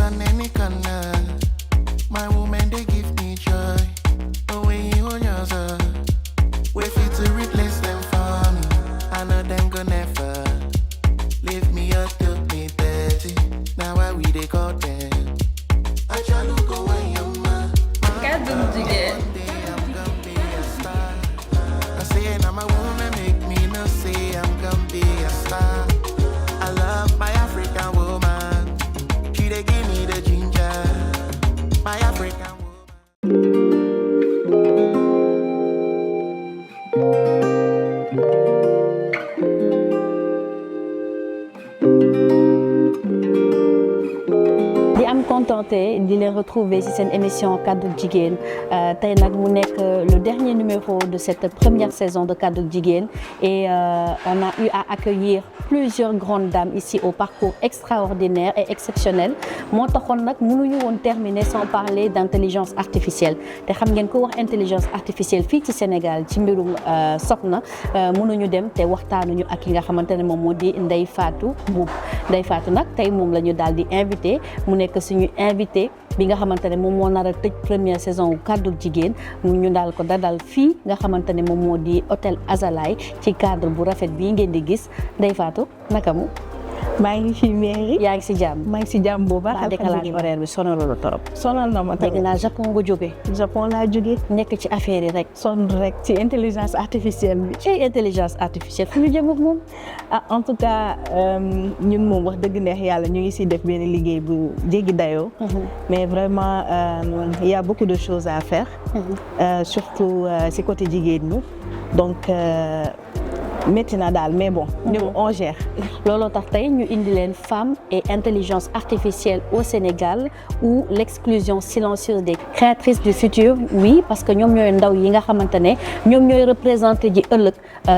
on any corner. My woman, they give me joy. The way you hold yourself. We fit to replace them for me. I know them go never leave me up till me 30. Now why we they call them? I try to go away, your man. Kaddu Jigéen. I'm gonna be a star. I say now my woman make me no say I'm gonna be a star. I love my African woman. She they give me the ginger. My African woman. di am contenté di leen retrouver ci seen émission Kaddu Jigéen tey nag mu nekk le dernier numéro de cette première saison de Kaddu Jigéen et on a eu à accueillir plusieurs grandes dames ici au parcours extraordinaire et exceptionnel moo taxoon nag mënuñu woon terminer sans parler d'intelligence artificielle te xam ngeen ko wax intelligence artificielle fii ci Sénégal ci mbirum soxna mënuñu dem te waxtaanuñu ak ki nga xamante ne moom moo di Ndeye Fatou Mboup Ndeye Fatou nag tey moom la ñu daal di invité mu nekk suñu invité bi nga xamante ne moom moo nar a tëj première saison wu Kaddu Jigéen mu ñu daal ko dadal fii nga xamante ne moom moo di hôtel Azalaï ci cadre bu rafet bii ngeen di gis Ndeye Fatou naka mu. maa ngi fi mairie. yaa ngi si jàmm. maa ngi si jàmm bu baax. décalage horaire bi sonal la trop. sonal na ma tamit. dégg naa Japon nga jóge. Japon laa jóge. nekk ci affaire yi rek. sonn rek ci intelligence artificielle bi. ci intelligence artificielle fu ñu jëm ak moom. En tout cas ñun moom wax dëgg neex yàlla ñu ngi siy def benn liggéey bu jéggi dayoo. mais vraiment il y a beaucoup de choses à faire. Surtout si côté jigéen ñi donc. métti na daal mais bon ñun on gère. looloo tax tey ñu indi leen femme et intelligence artificielle au Sénégal ou l'exclusion silencieuse des créatrices du futur. Oui, parce que ñoom ñooy ndaw yi nga xamante ne ñoom ñooy représenté ji ëllëg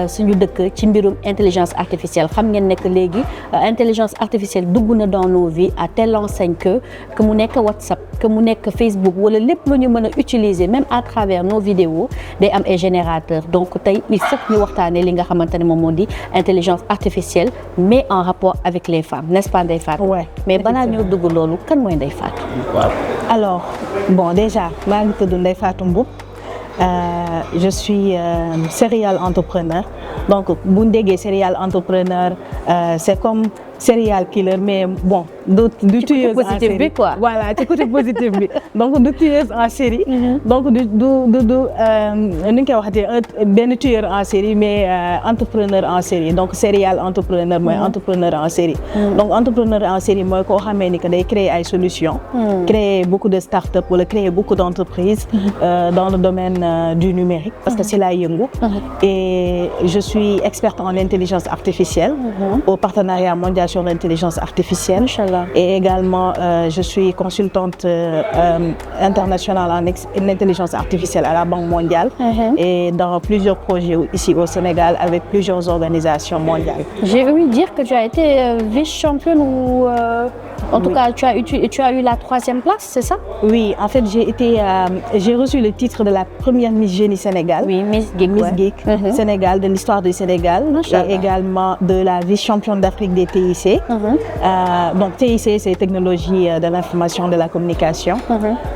suñu dëkk ci mbirum intelligence artificielle xam ngeen nekk léegi intelligence artificielle dugg na dans nos vies à telle enseigne que mu nekk WhatsApp que mu nekk Facebook wala lépp lu ñu mën a utiliser même à travers nos vidéos day am ay générateurs donc tey il faut ñu waxtaanee li nga xamante ne moom moo di intelligence artificielle mais en rapport avec les femmes n'est-ce pas Ndeye Fatou. Ouais, mais balaa ñoo dugg loolu kan mooy Ndeye Fatou. alors bon déjà maa ngi tudd Ndeye Fatou Mboup je suis serial entrepreneur donc bu ñu déggee serial entrepreneur c'est comme serial killer mais bon du tueuse en série quoi. voilà ci côté positif bi donc du tueuse en série donc du ni ñu koy waxatee benn tueur en série mais entrepreneur en série donc serial entrepreneur mooy entrepreneur en série donc entrepreneur en série mooy koo xamee ni que day créer ay solutions créer beaucoup de start-up wala créer beaucoup d'entreprises dans le domaine du numérique parce que c'est la yëngu et je suis experte en intelligence artificielle au partenariat mondial sur l'intelligence artificielle. Inch'Allah. Et également, je suis consultante internationale en intelligence artificielle à la Banque mondiale et dans plusieurs projets ici au Sénégal avec plusieurs organisations mondiales. J'ai ouï dire que tu as été vice-championne ou en tout cas tu as eu la 3e place, c'est ça? Oui, en fait j'ai reçu le titre de la première Miss Génie Sénégal. Oui, Miss Geek Sénégal de l'histoire du Sénégal et également de la vice-championne d'Afrique des TIC. Donc TIC c'est technologie de l'information de la communication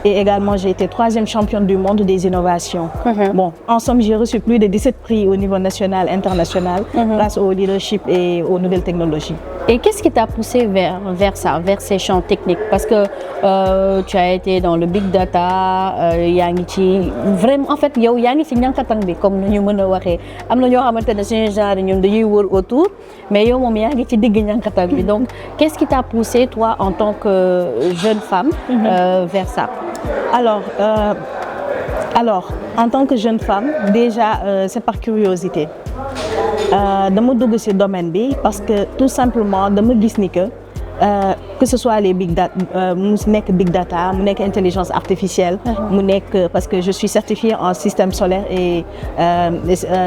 et également j'ai été 3e championne du monde des innovations. Bon, en somme j'ai reçu plus de 17 prix au niveau national, international grâce au leadership et aux nouvelles technologies. Et qu'est-ce qui t'a poussé vers ça, vers ces champs techniques? Parce que tu as été dans le big data, yaa ngi ci vraiment en fait yow yaa ngi ci ñankatang bi comme ñu mën a waxee am na ñoo xamante ne suñu genre ñun dañuy wër autour mais yow moom yaa ngi ci digg ñankatang bi donc qu'est-ce qui t'a poussé toi en tant que jeune femme vers ça? Alors en tant que jeune femme déjà c'est par curiosité. Dama dugg ci domaine bi parce que tout simplement dama gis ni que ce soit les big data mu nekk big data mu nekk intelligence artificielle mu nekk parce que je suis certifiée en système solaire et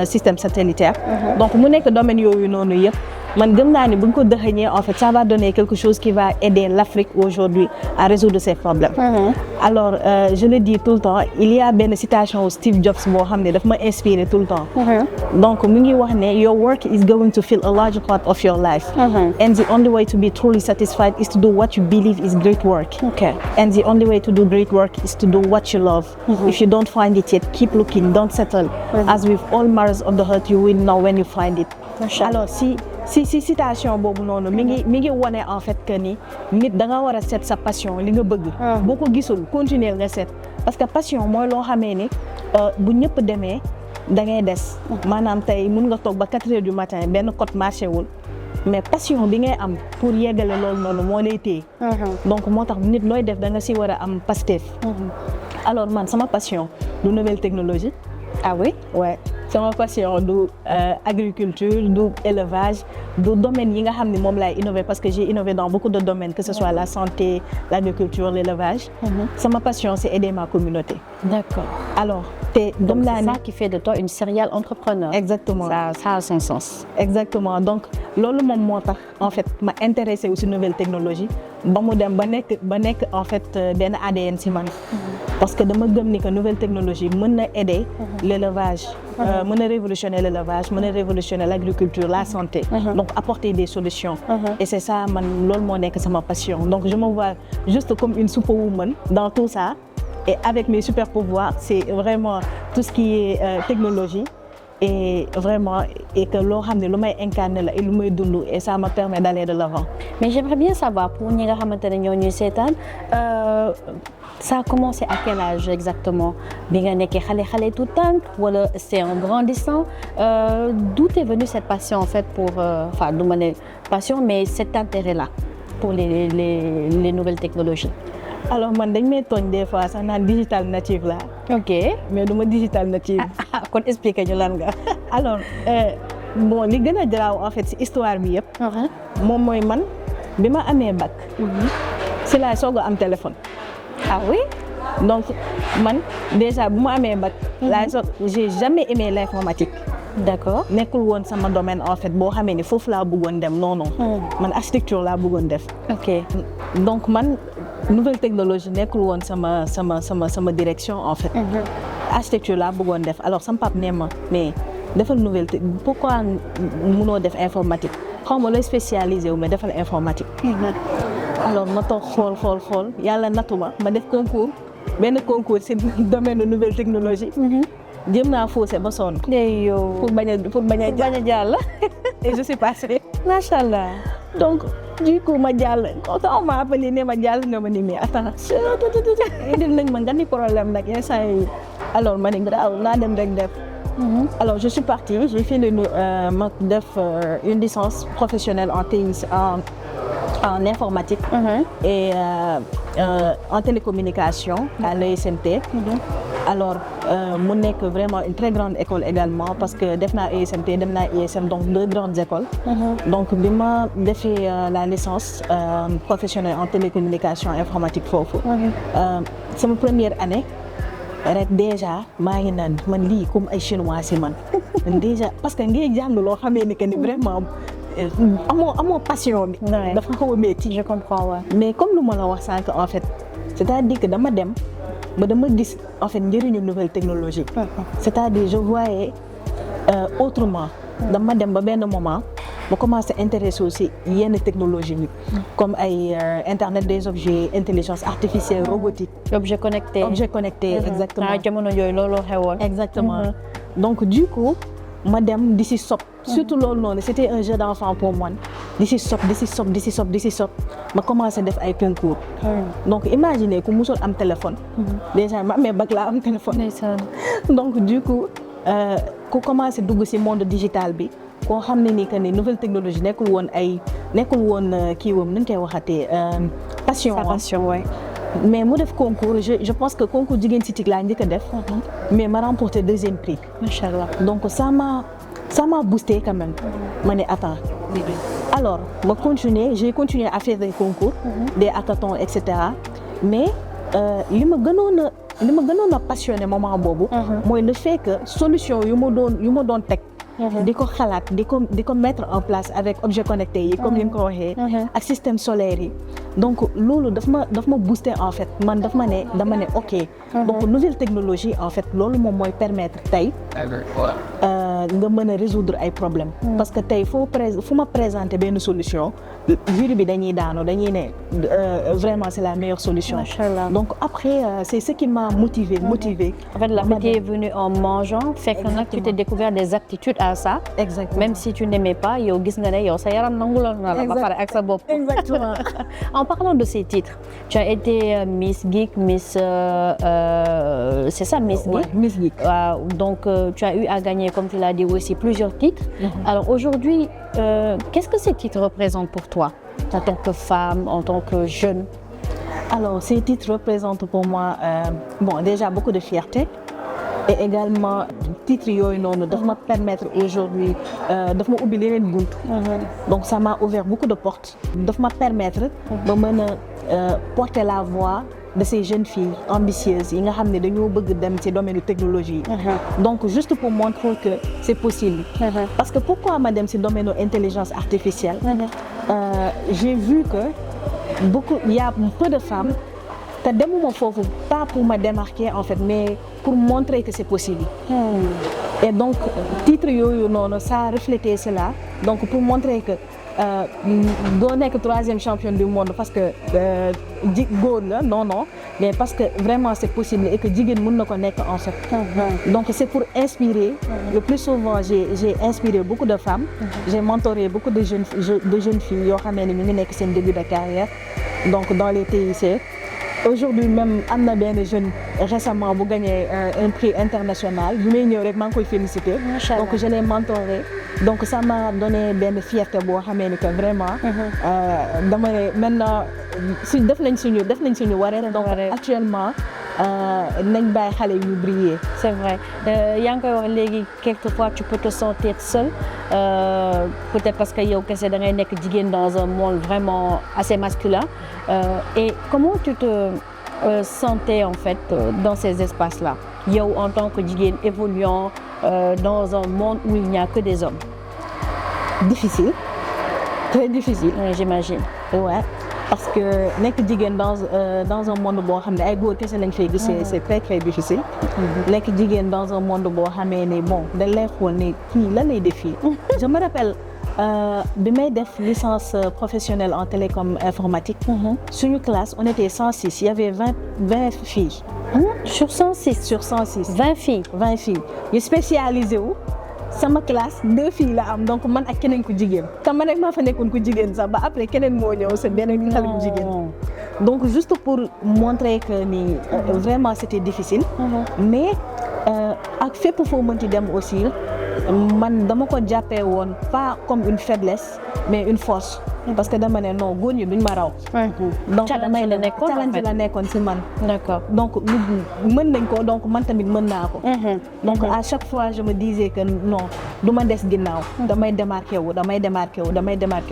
système satellitaire donc mu nekk domaine yooyu noonu yëpp man gëm naa ni bu ñu ko dëxëñee en fait ça va donner quelque chose qui va aider l'Afrique aujourd'hui à résoudre ses problèmes. Alors je le dis tout le temps il y a benn citation Steve Jobs boo xam ne daf ma inspiré tout le temps. Donc mu ngi wax ne your work is going to fill a large part of your life. And the only way to be truly satisfied is to do what you believe is great work. Okay. And the only way to do great work is to do what you love. If you don't find it yet, keep looking, don't settle. As with all matters of the heart, you will know when you find it. Alors si citation boobu noonu mi ngi wone en fait que ni nit da nga war a seet sa passion li nga bëgg. boo ko gisul continuer nga seet parce que passion mooy loo xamee ni bu ñëpp demee da ngay des. maanaam tey mun nga toog ba 4 heures du matin benn code marché wul. mais passion bi ngay am pour yeggale loolu noonu moo lay téye. donc moo tax nit looy def da nga si war a am Pastef. Alors man sama passion du nouvelle technologie. Ah oui? Ouais. Sama passion du agriculture du élevage du domaine yi nga xam ne moom laay innover parce que j'ai innové dans beaucoup de domaines que ce soit la santé l'agriculture l'élevage. Sama passion c'est aider ma communauté. D'accord. Alors donc c'est ça qui fait de toi une serial entrepreneur. Exactement. Ça a un sens. Exactement donc loolu moom moo tax en fait ma intéressé aussi nouvelle technologie ba mu dem ba nekk en fait benn ADN si man. Parce que dama gëm ni que nouvelle technologie mën na aider l'élevage. mën na révolutionner l'élevage mën na révolutionner l'agriculture la santé. Donc apporter des solutions. Et c'est ça man loolu moo nekk sama passion donc je me vois juste comme une superwoman dans tout ça. Et avec mes super pouvoirs, c'est vraiment tout ce qui est technologie et vraiment et que loo xam ne lu may incarner la et lu may dund et ça me permet d'aller de l'avant. Mais j'aimerais bien savoir pour ñi nga xamante ne ñoo ñuy seetaan ça a commencé à quel âge exactement bi nga nekkee xale tout tànk wala c'est en grandissant d'où est venue cette passion en fait pour enfin du ma ne passion mais cet intérêt là pour les nouvelles technologies. Alors man dañ may tooñ des fois sax naan digital native la. Ok. Mais du ma digital native. kon expliquer ñu lan nga. Alors bon li gën a garaaw en fait ci histoire bi yëpp. moom mooy man bi ma amee bac. ci laay soog a am téléphone. Ah oui? Donc man déjà bu ma amee bac. laay soog j'ai jamais aimé l'informatique. D'accord. nekkul woon sama domaine en fait boo xamee ni foofu laa bëggoon dem non. Man architecture laa bëggoon def. Ok. Donc man nouvelle technologie nekkul woon sama direction en fait. Architecture laa bëggoon def alors sama pap nee ma mais defal nouvelle pourquoi munoo def informatique xaw ma looy spécialisé wu mais defal informatique. Alors ma toog xool yàlla nattu ma def benn concours ci domaine de nouvelle technologie. Jéem naa faussé ba sonn. pour bañ a jàll. Et je suis passée. Machallah. Donc du coup ma jàll quand on m'a appelé ne ma jàll nga ma ni mais attends indil nañ ma nga ni problème nag instant yi alors ma ni graaw naa dem rek def. Alors je suis partie j'ai fait ma def une licence professionnelle en TI en informatique. Et en télécommunication à l'ESMT. Alors mu nekk vraiment une très grande école également parce que def naa ESMT dem naa ISM donc 2 grandes écoles. Donc bi ma defee la licence professionnelle en télécommunication informatique foofu. Sama première année rek déjà maa ngi naan man lii comme ay chinois si man déjà parce que ngay jàng loo xamee ni que ni vraiment amoo passion bi. dafa xaw a métti. Je comprends ouais. Mais comme lu ma la wax sànq en fait c'est-à-dire que dama gis en fait njëriñu nouvelle technologie. C'est-à-dire je voyais autrement. dama dem ba benn moment ma commencé intéresser aussi yenn technologie yi comme ay internet des objets intelligence artificielle robotique. Objet connecté. Exactement. jamono yooyu looloo xewoon. Exactement. Donc du coup ma dem di si sob surtout loolu noonu c'était un jeu d'enfant pour moi di si sob ma commencé def ay concours. Donc imaginez ku musul am téléphone. Déjà ma amee bac laa am téléphone. Donc du coup ku commencé dugg ci monde digital bi koo xam ne ni que ni nouvelle technologie nekkul woon kii woom nañ koy waxatee passion. Sa passion ouais. Mais mu def concours je pense que concours jigéen ci TIC laa njëkk a def. Mais ma remporté 2e prix. Machallah. Donc ça m'a boosté quand même. Ma ne attends. Alors j'ai continué à faire des concours. Des hackathons et cetera. Mais li ma gënoon a passionné moment boobu. mooy le fait que solution yu ma doon teg di ko xalaat di ko mettre en place avec objet connecté yi comme ni nga ko waxee ak système solaire yi donc loolu daf ma booster en fait man dama ne ok donc nouvelle technologie en fait loolu moom mooy permettre tey nga mën a résoudre ay problèmes parce que tey fu ma présenter benn solution jury bi dañuy ne vraiment c'est la meilleure solution. Donc après c'est ce qui m'a motivé. En fait l'appétit est venu en mangeant. Fait que nag tu t'es découvert des aptitudes à ça. Exactement. Même si tu n'aimais pas yow gis nga ne yow sa yaram nanguloon na la ba pare ak sa bopp. Exactement. En parlant de ces titres, tu as été Miss Geek, Miss c'est ça Miss Geek. Ouais, Miss Geek. Donc tu as eu à gagner comme tu l'as dit aussi plusieurs titres. Alors aujourd'hui qu'est-ce que ces titres représentent pour toi en tant que femme, en tant que jeune? Alors ces titres représentent pour moi déjà beaucoup de fierté et également titres yooyu noonu daf ma permettre aujourd'hui daf ma ubbi leneen buntu. Donc ça m'a ouvert beaucoup de portes. Daf ma permettre ba mën a porter la voix de ces jeunes filles ambitieuses yi nga xam ne dañoo bëgg dem ci domaine de technologie. Donc juste pour montrer que c'est possible. Parce que pourquoi ma dem ci domaine de intelligence artificielle? J'ai vu que il y a peu de femmes te demuma foofu pas pour me démarquer en fait mais pour montrer que c'est possible. Et donc titre yooyu noonu ça a reflété cela donc pour montrer que doo nekk 3e championne du monde parce que góor la non mais parce que vraiment c'est possible et que jigéen mën na ko nekk en fait. Donc c'est pour inspirer. Le plus souvent j'ai inspiré beaucoup de femmes. J'ai mentoré beaucoup de jeunes filles yoo xam ne ñu ngi nekk seen début de carrière donc dans les TIC. Aujourd'hui même am na benn jeune récemment bu gagné un prix international bi may ñëw rek maa ngi koy féliciter. Donc je l'ai mentoré donc ça m'a donné benn fierté boo xamee ni que vraiment dama ne maintenant def nañ suñu waree donc actuellement nañ bàyyi xale yu briller. C'est vrai yaa ngi koy wax léegi quelquefois tu peux te sentir seule peut-être parce que yow kese da ngay nekk jigéen dans un monde vraiment assez masculin et comment tu te sentais en fait dans ces espaces-là yow en tant que jigéen évoluant dans un monde où il n'y a que des hommes? Difficile, très difficile. J'imagine. Ouais. Parce que nekk jigéen dans un monde boo xam ne ay góor kese lañ fay gis c'est très très difficile. Nekk jigéen dans un monde boo xamee ne bon dañ lay xool ne kii lan lay def fii. Je me rappelle bi may def licence professionnelle en télécom informatique. Suñu classe on était 106 il y avait 20 filles. Sur 106. Sur 106. 20 filles. 20 filles yu spécialisé wu. Sama classe 2 filles la am donc man ak keneen ku jigéen te man rek maa fa nekkoon ku jigéen sax ba après keneen moo ñëw c'est beneen xale bu jigéen donc juste pour montrer que ni vraiment c'était difficile mais ak fépp foo mënti dem aussi man dama ko jàppee woon pas comme une faiblesse mais une force parce que dama ne non góor ñi duñ ma raw. Donc challenge la nekkoon ci man. D'accord. Donc mën nañ ko donc man tamit mën naa ko. Donc à chaque fois je me disais que non du ma des ginnaaw. damay démarquer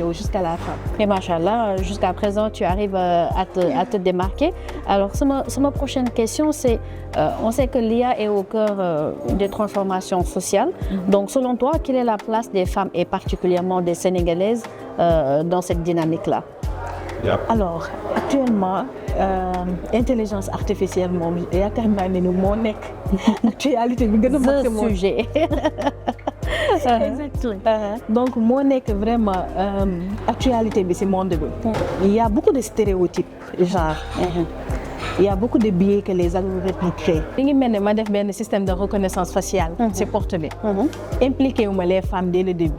wu jusqu'à la fin. Et machallah jusqu'à présent tu arrives à te démarquer. Alors sama prochaine question c'est on sait que l'IA est au cœur des transformations sociales. Donc selon toi quelle est la place des femmes et particulièrement des Sénégalaises dans cette dynamique-là? Alors actuellement intelligence artificielle moom yaakaar naa ne moo nekk actualité bi gën a mag ce sujet. Exactement. Donc moo nekk vraiment actualité bi ci monde bi. Il y a beaucoup de stéréotypes genre. Il y a beaucoup de biais que les algorithmes créent. li ngi mel ne ma def benn système de reconnaissance faciale. ci porte bi. Impliqué wu ma les femmes dès le début.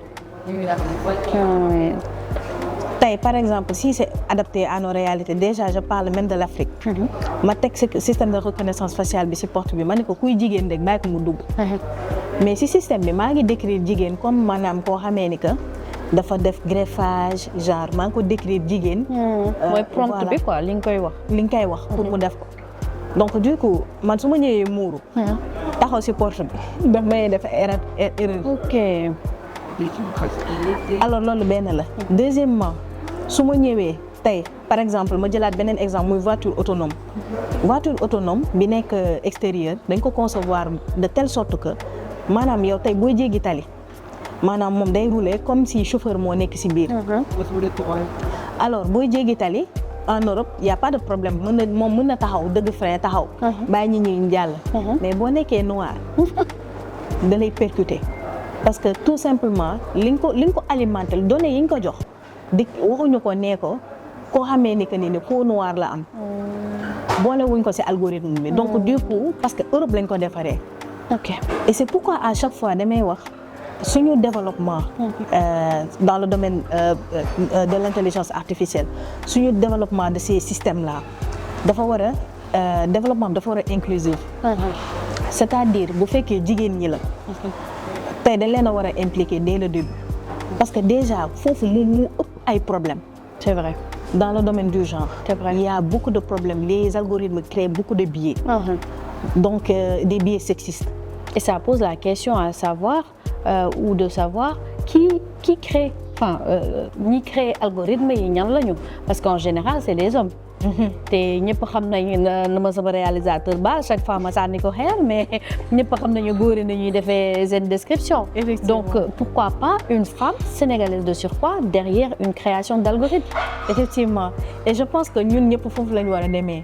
Tey par exemple si c'est adapté à nos réalités déjà je parle même de l'Afrique. Ma teg système de reconnaissance faciale bi ci porte bi ma ne ko kuy jigéen rek bàyyi ko mu dugg. Mais ci système bi maa ngi décrire jigéen comme maanaam koo xamee ni que dafa def greffage genre maa ngi ko décrire jigéen. mooy prompt bi quoi li nga koy wax pour mu def ko. Donc du coup man su ma ñëwee muuru. taxaw ci porte bi daf may def erreur. Ok. Alors loolu benn la. Deuxièmement su ma ñëwee tey par exemple ma jëlaat beneen exemple muy voiture autonome bi nekk extérieur dañ ko concevoir de telle sorte que maanaam yow tey booy jéggi tali maanaam moom day rouler comme si chauffeur moo nekk ci biir. alors booy jéggi tali en Europe y a pas de problème mën na taxaw dëgg frein taxaw. bàyyi ñi jàll. mais boo nekkee noir da lay percuter parce que tout simplement li nga ko alimenté données yi nga ko jox di waxuñu ko nee ko koo xamee ni que ni peau noire la am. boole wuñ ko ci algorithme bi. donc du coup parce que Europe lañ ko defaree. ok et c'est pourquoi à chaque fois damay wax suñu développement. dans le domaine de l'intelligence artificielle suñu développement de ces systèmes là dafa war a développement dafa war a inclusif. c'est-à-dire bu fekkee jigéen ñi la. tey dañ leen a war a impliquer dès le début parce que déjà foofu mu ëpp ay problèmes. c'est vrai. Dans le domaine du genre, c'est vrai. Il y a beaucoup de problèmes. Les algorithmes créent beaucoup de biais. Donc, des biais sexistes. Et ça pose la question à savoir, ou de savoir, qui crée, ni crée algorithme yi ñan lañu parce qu'en général, c'est les hommes. te ñëpp xam nañu na ma sama réalisateur ba chaque fois ma sànni ko xeer mais ñëpp xam nañu góor yi nañuy defee seen description. Donc pourquoi pas une femme sénégalaise de surcroît derrière une création d'algorithme. Effectivement et je pense que ñun ñëpp foofu la ñu war a demee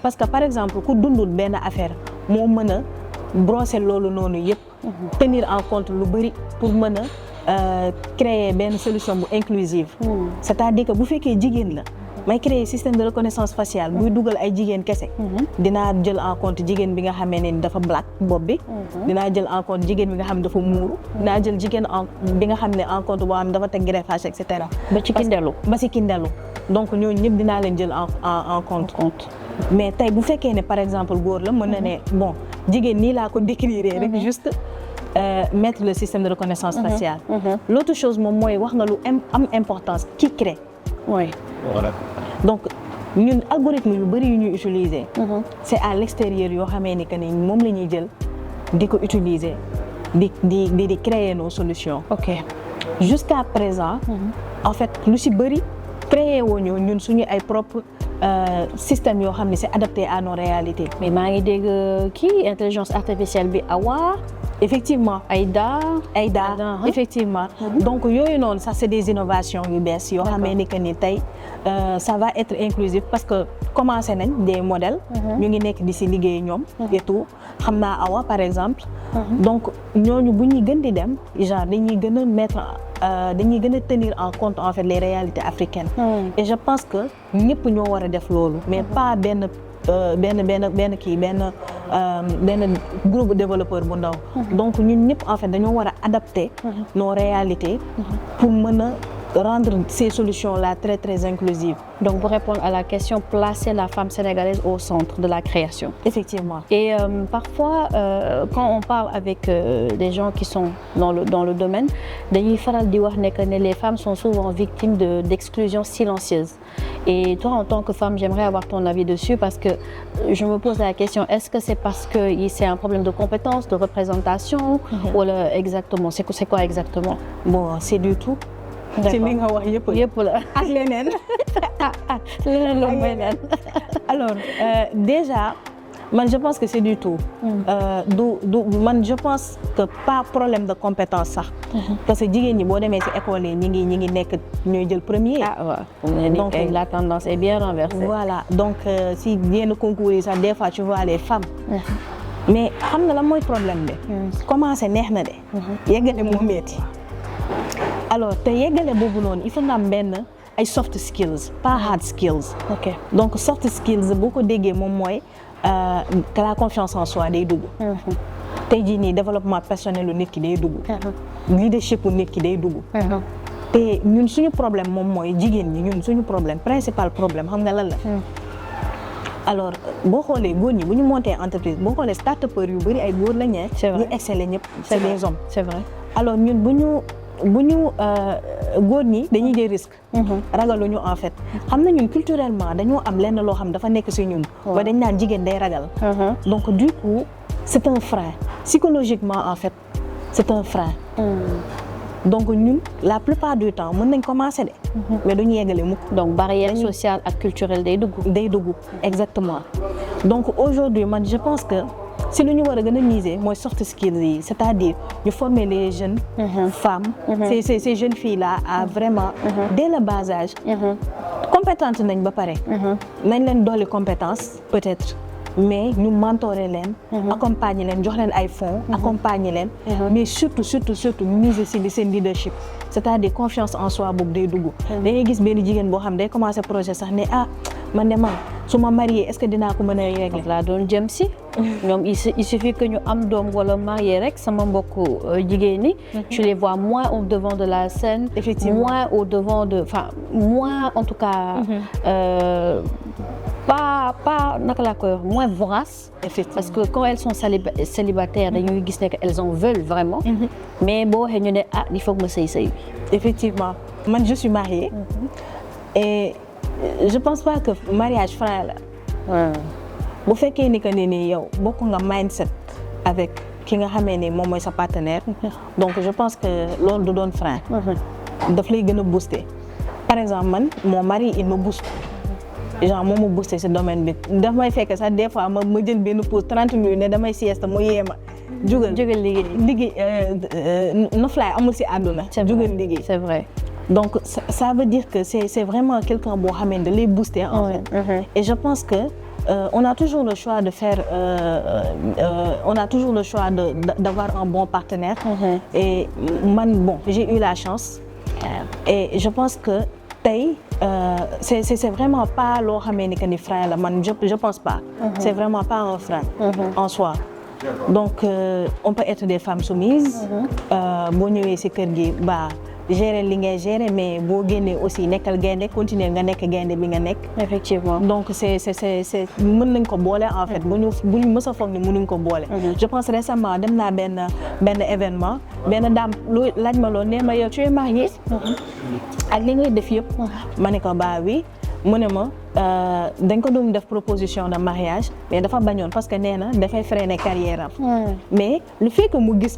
parce que par exemple ku dundul benn affaire moo mën a brosser loolu noonu yëpp. tenir en compte lu bari pour mën a créer benn solution bu inclusive. c'est-à-dire que bu fekkee jigéen la. may créer système de reconnaissance faciale buy dugal ay jigéen kese. dinaa jël en compte jigéen bi nga xamee ne dafa black bopp bi. dinaa jël en compte jigéen bi nga xam ne dafa muuru. dinaa jël jigéen bi nga xam ne en compte boo xam dafa teg greffage et cetera. ba ci kindelu. donc ñooñu ñëpp dinaa leen jël en compte. mais tey bu fekkee ne par exemple góor la mën na ne bon jigéen nii laa ko décrire rek juste. mettre le système de reconnaissance faciale. L'autre chose moom mooy wax nga lu am importance qui crée. oui. Voilà. Donc ñun algorithme yu bari yu ñuy utiliser. c'est à l'extérieur yoo xamee ni que ni moom la ñuy jël di ko utiliser di créer nos solutions. ok jusqu'à présent. en fait lu ci bari créer woo ñun suñu ay propre système yoo xam ne c'est adapté à nos réalités. mais maa ngi dégg kii intelligence artificielle bi Awa. effectivement Aïda effectivement donc yooyu noonu ça c'est des innovations yu bees yoo xamee ni que ni tey ça va être inclusif parce que commencé nañ des modèles ñu ngi nekk di ci liggéey ñoom et tout xam naa Awa par exemple donc ñooñu bu ñuy gën di dem genre dañuy gën a mettre dañuy gën a tenir en compte en fait les réalités africaines et je pense que ñëpp ñoo war a def loolu mais pas benn groupe développeur bu ndaw. donc ñun ñëpp en fait dañoo war a adapter nos réalités pour mën a rendre ces solutions-là très très inclusives. Donc pour répondre à la question, placer la femme sénégalaise au centre de la création. Effectivement. Et parfois quand on parle avec des gens qui sont dans le domaine, dañuy faral di wax ne que les femmes sont souvent victimes d'exclusion silencieuse. Et toi en tant que femme, j'aimerais avoir ton avis dessus parce que je me pose la question, est-ce que c'est parce que c'est un problème de compétence, de représentation ou exactement, c'est quoi exactement? Bon, c'est du tout. ci li nga wax yëpp la ak leneen leneen loolu mooy leen alors déjà man je pense que c'est du tout man je pense que pas problème de compétence sax parce que jigéen ñi boo demee ci école yi ñi ngi nekk ñooy jël premier donc la tendance est bien renversée. Voilà donc si yenn concours yi sax des fois tu vois les femmes mais xam nga lan mooy problème bi commencer neex na de yeggale moo metti alors te yeggale boobu noonu il faut nga am benn ay soft skills pas hard skills. ok donc soft skills boo ko déggee moom mooy que la confiance en soi day dugg. tey jii nii développement personnel lu nit ki day dugg. leadership lu nit ki day dugg. te ñun suñu problème moom mooy jigéen ñi ñun suñu problème principal problème xam nga lan la. alors boo xoolee góor ñi bu ñu monter entreprise boo xoolee start-upers yu bari ay góor lañ ñi exceller ñëpp c'est des hommes. c'est vrai alors ñun bu ñu góor ñi dañuy jël risque. ragaluñu en fait xam na ñun culturellement dañoo am lenn loo xam dafa nekk ci ñun. ba dañ naan jigéen day ragal. donc du coup c'est un frein psychologiquement en fait c'est un frein. donc ñun la plupart du temps mën nañ commencer de. mais duñu yeggale mukk. donc barrière sociale ak culturelle day dugg. exactement donc aujourd'hui man je pense que si lu ñu war a gën a miser mooy soft skills yi c'est-à-dire ñu former les jeunes femmes ces jeunes filles là à vraiment dès le bas âge compétentes nañ ba pare nañ leen dolli compétence peut-être mais ñu mentorer leen accompagner leen jox leen ay fonds accompagner leen mais surtout miser ci seen leadership c'est-à-dire confiance en soi boobu day dugg da ngay gis benn jigéen boo xam day commencer projet sax ne man de man su ma marié est-ce que dinaa ko mën a régler laa doon jëm si ñoom il suffit que ñu am doom wala marié rek sama mbokku jigéen ñi tu les vois moins au devant de la scène effectivement moins au devant de moins en tout cas pas naka laa koy wax moins voraces parce que quand elles sont célibataires dañuy gis ne que elles en veulent vraiment mais boo waxee ñu ne il faut que ma sëy effectivement man je suis mariée et je pense pas que mariage frein la bu fekkee ni que ni yow bokk nga mindset avec ki nga xamee ni moom mooy sa partenaire donc je pense que loolu du doon frein daf lay gën a booster par exemple man mon mari il me booste genre moom mu booster ce domaine bi daf may fekk sax des fois ma jël benn pause 30 minutes ne damay sieste mu yéema jugal liggéey noflaay amul si àdduna jugal liggéey c'est vrai donc ça veut dire que c'est vraiment quelqu'un boo xamee ne da lay booster en fait et je pense que on a toujours le choix de faire on a toujours le choix d'avoir un bon partenaire et man bon j'ai eu la chance et je pense que tey c'est vraiment pas loo xamee ni que ni frein la man je pense pas c'est vraiment pas un frein en soi donc on peut être des femmes soumises boo ñëwee ci kër gi gérer li ngay gérer mais boo génnee aussi nekkal gaynde continuer nga nekk gaynde bi nga nekk effectivement donc c'est mën nañ ko boole en fait bu ñu mës a foog ni mënuñ ko boole je pense récemment dem naa benn événement benn dame lu laaj ma loolu nee ma yow tu es mariée ak li ngay def yëpp ma ne ko oui mu ne ma dañ ko doon def proposition de mariage mais dafa bañoon parce que nee na dafay freiner carrière am mais le fait que mu gis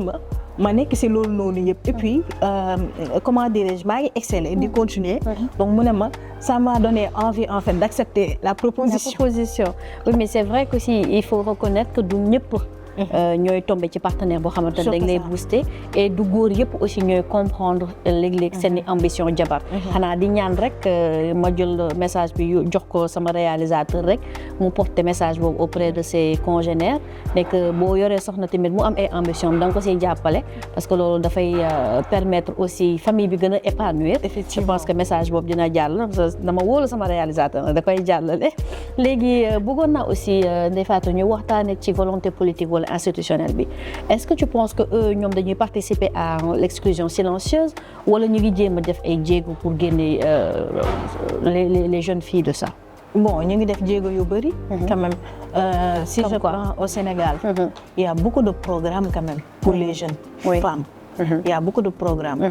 ma nekk ci loolu noonu yëpp et puis comment dirais-je maa ngi exceller di continuer donc mu ne ma ça m'a donné envie en fait d'accepter la proposition oui mais c'est vrai que aussi il faut reconnaître que du ñëpp ñooy tombé ci partenaire boo xamante ne dañ lay booster et du góor yëpp aussi ñooy comprendre léeg-léeg seen ambition jabar xanaa di ñaan rek ma jël message bi jox ko sama réalisateur rek mu porter message boobu auprès de ses congénères nekk boo yoree soxna tamit mu am ay ambition da nga ko siy jàppale parce que loolu dafay permettre aussi famille bi gën a épanouir je pense que message boobu dina jàll dama wóolu sama réalisateur da koy jàllale léegi bëggoon naa aussi Ndeye Fatou ñu waxtaane ci volonté politique institutionnel bi est-ce que tu penses que eux ñoom dañuy participer à l'exclusion silencieuse wala ñu ngi jéem a def ay jéego pour génne les jeunes filles de ça bon ñu ngi def jéego yu bëri quand même si je prends au Sénégal il y a beaucoup de programmes quand même pour les jeunes femmes il y a beaucoup de programmes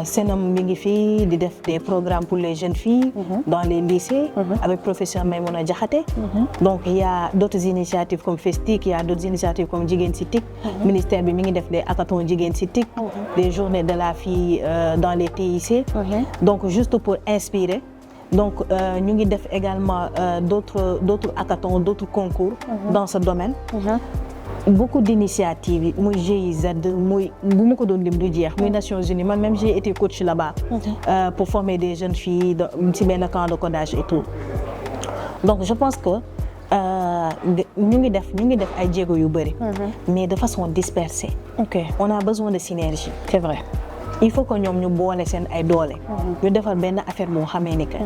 Senam mi ngi fii di def des programmes pour les jeunes filles dans les lycées avec professeur Maïmouna Diakhaté donc il y a d'autres initiatives comme Festic, il y a d'autres initiatives comme Jigéen ci TIC ministère bi mi ngi def des hackathons Jigéen ci TIC des journées de la fille dans les TIC donc juste pour inspirer donc ñu ngi def également d'autres hackathons d'autres concours dans ce domaine beaucoup d'initiatives yi muy GIZ muy bu ma ko doon lim du jeex muy Nations Unies man même j'ai été coach là-bas pour former des jeunes filles ci benn camp de codage et tout donc je pense que ñu ngi def ay jéego yu bëri mais de façon dispersée on a besoin de synergie c'est vrai il faut que ñoom ñu boole seen ay doole ñu defar benn affaire moo xamee ni que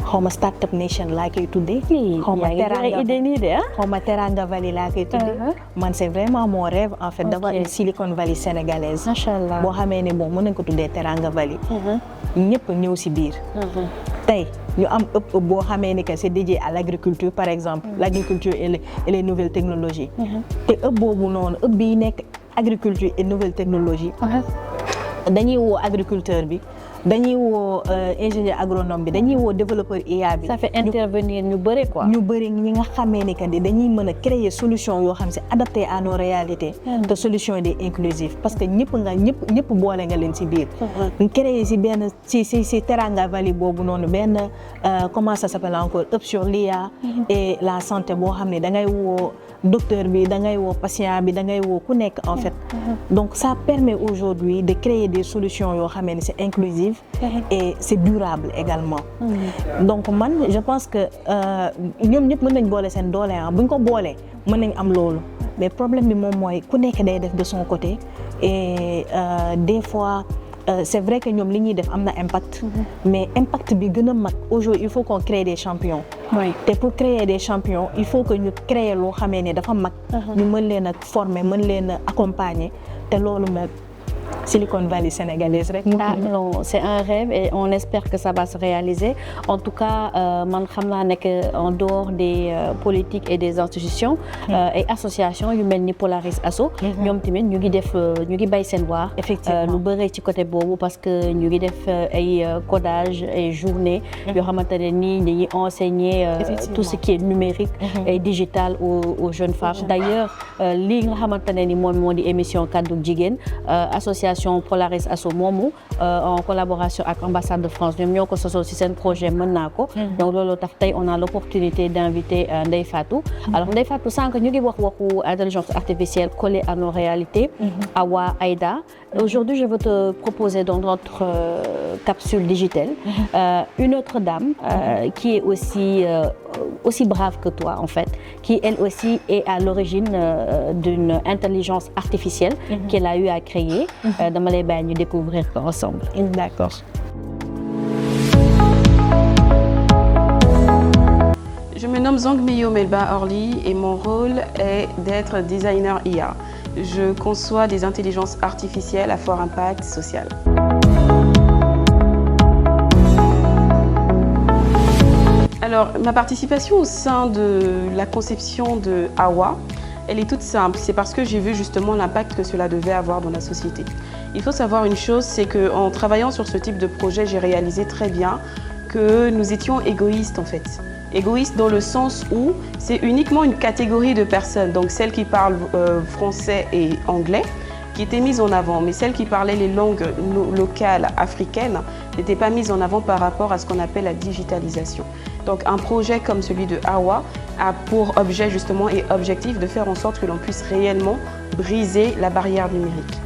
xawma Startup Nation laa koy tuddee xawma Teranga Valley laa koy tuddee man c'est vraiment mon rêve en fait d'avoir une Silicon Valley sénégalaise machallah boo xamee ne bon mën nañ ko tuddee Teranga Valley ñëpp ñëw ci biir tey ñu am ëpp boo xamee ni que c'est dédié à l'agriculture par exemple l'agriculture et les nouvelles technologies te ëpp boobu noonu ëpp bi nekk agriculture et nouvelles technologies dañuy woo agriculteur bi dañuy woo ingénieur agronome bi dañuy woo développeur IA bi. ça fait intervenir ñu bëri quoi. ñu bëri ñi nga xamee ni que dañuy mën a créer solution yoo xam c'est adapté à nos réalités. te solution yi inclusive parce que ñëpp boole nga leen ci biir. ñu créer ci benn ci Teranga Valley boobu noonu benn comment ça s'appelle encore Up sur l'IA et la santé boo xam ne da ngay woo docteur bi da ngay woo patient bi da ngay woo ku nekk en fait. Donc ça permet aujourd'hui de créer des solutions yoo xamee ni c'est inclusive et c'est durable également. Donc man je pense que ñoom ñëpp mën nañ boole seen doole bu ñu ko boolee mën nañ am loolu mais problème bi moom mooy ku nekk day def de son côté et des fois c'est vrai que ñoom li ñuy def am na impact. Mais impact bi gën a mag aujourd'hui il faut qu'on crée des champions. Oui. te pour créer des champions il faut que ñu créer loo xamee ne dafa mag. ñu mën leen a former mën leen a accompagner te loolu nag Silicon Valley sénégalaise rek. Ah non, c'est un rêve et on espère que ça va se réaliser. En tout cas, man xam naa ne que en dehors des politiques et des institutions et associations yu mel ni Polaris Asso ñoom tamit ñu ngi bay seen waar. Effectivement lu bëri ci côté boobu parce que ñu ngi def ay codage et journée yoo xamante ne nii dañuy enseigner tout ce qui est numérique et digital aux jeunes femmes. D'ailleurs lii nga xamante ne ni moom moo di émission Kaddu Jigéen association Polaris Asso moomu en collaboration avec l'ambassade de France ñoom ñoo ko sosoo ci seen projet mën naa ko. Donc loolu tax tey on a l'opportunité d'inviter Ndeye Fatou. Alors Ndeye Fatou sànq ñu ngi wax waxu intelligence artificielle collée à nos réalités. Awa Aïda. Aujourd'hui je veux te proposer dans notre capsule digitale une autre dame qui est aussi brave que toi en fait, qui elle aussi est à l'origine d'une intelligence artificielle qu'elle a eu à créer. Dama lay bàyyi ñu découvrir ko ensemble. D'accord. Je me nomme Zangmeyo Melba Orly et mon rôle est d'être designer IA. Je conçois des intelligences artificielles à fort impact social. Alors, ma participation au sein de la conception de Awa, elle est toute simple. C'est parce que j'ai vu justement l'impact que cela devait avoir dans la société. Il faut savoir une chose, c'est qu'en travaillant sur ce type de projet, j'ai réalisé très bien que nous étions égoïstes en fait. Égoïstes dans le sens où c'est uniquement une catégorie de personnes, donc celles qui parlent français et anglais, qui étaient mises en avant, mais celles qui parlaient les langues locales africaines n'étaient pas mises en avant par rapport à ce qu'on appelle la digitalisation. Donc un projet comme celui de Awa a pour objet justement et objectif de faire en sorte que l'on puisse réellement briser la barrière numérique.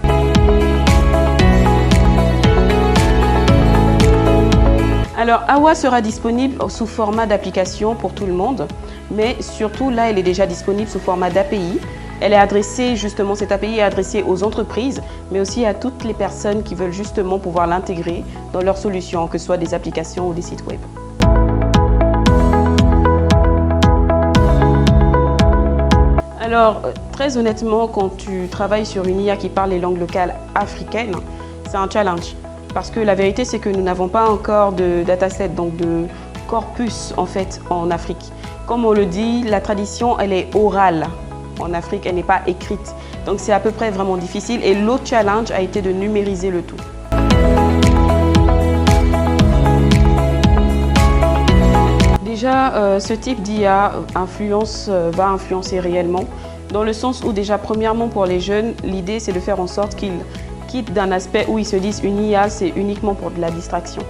Alors Awa sera disponible sous format d'application pour tout le monde, mais surtout là elle est déjà disponible sous format d'API. Elle est adressée justement, cette API est adressée aux entreprises, mais aussi à toutes les personnes qui veulent justement pouvoir l'intégrer dans leurs solutions, que ce soit des applications ou des sites web. Alors, très honnêtement, quand tu travailles sur une IA qui parle les langues locales africaines, c'est un challenge. Parce que la vérité, c'est que nous n'avons pas encore de dataset, donc de corpus en fait en Afrique. Comme on le dit, la tradition, elle est orale. En Afrique, elle n'est pas écrite. Donc c'est à peu près vraiment difficile. Et l'autre challenge a été de numériser le tout. Déjà, ce type d'IA va influencer réellement, dans le sens où déjà, premièrement, pour les jeunes, l'idée, c'est de faire en sorte qu'ils quittent d'un aspect où ils se disent une IA, c'est uniquement pour de la distraction.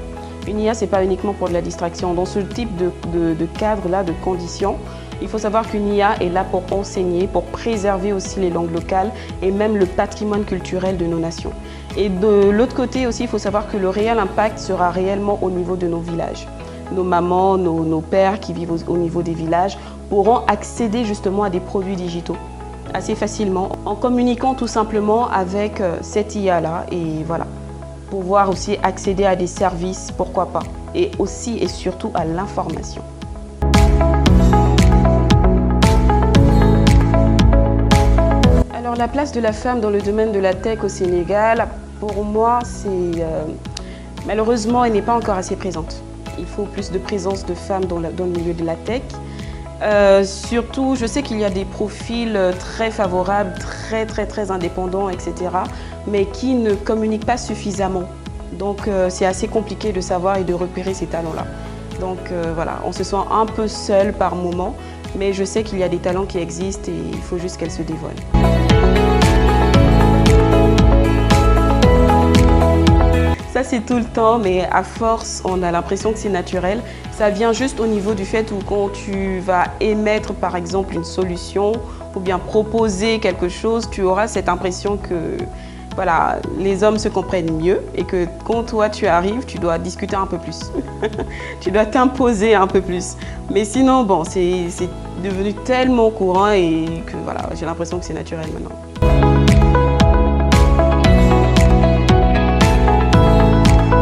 Une IA, c'est pas uniquement pour de la distraction. Dans ce type de cadre-là, de conditions, il faut savoir qu'une IA est là pour enseigner, pour préserver aussi les langues locales et même le patrimoine culturel de nos nations. Et de l'autre côté aussi, il faut savoir que le réel impact sera réellement au niveau de nos villages. Nos mamans, nos pères qui vivent au niveau des villages pourront accéder justement à des produits digitaux assez facilement en communiquant tout simplement avec cette IA-là et voilà, pouvoir aussi accéder à des services, pourquoi pas, et aussi et surtout à l'information. Alors la place de la femme dans le domaine de la tech au Sénégal, pour moi, malheureusement, elle n'est pas encore assez présente. Il faut plus de présence de femmes dans le milieu de la tech. Surtout, je sais qu'il y a des profils très favorables, très indépendants, etc. mais qui ne communiquent pas suffisamment. Donc c'est assez compliqué de savoir et de repérer ces talents-là. Donc voilà, on se sent un peu seul par moment, mais je sais qu'il y a des talents qui existent et il faut juste qu'elles se dévoilent. ça c'est tout le temps, mais à force, on a l'impression que c'est naturel. Ça vient juste au niveau du fait où quand tu vas émettre par exemple une solution ou bien proposer quelque chose, tu auras cette impression que voilà, les hommes se comprennent mieux et que quand toi tu arrives, tu dois discuter un peu plus. Tu dois t'imposer un peu plus. Mais sinon, bon, c'est devenu tellement courant et que voilà, j'ai l'impression que c'est naturel maintenant.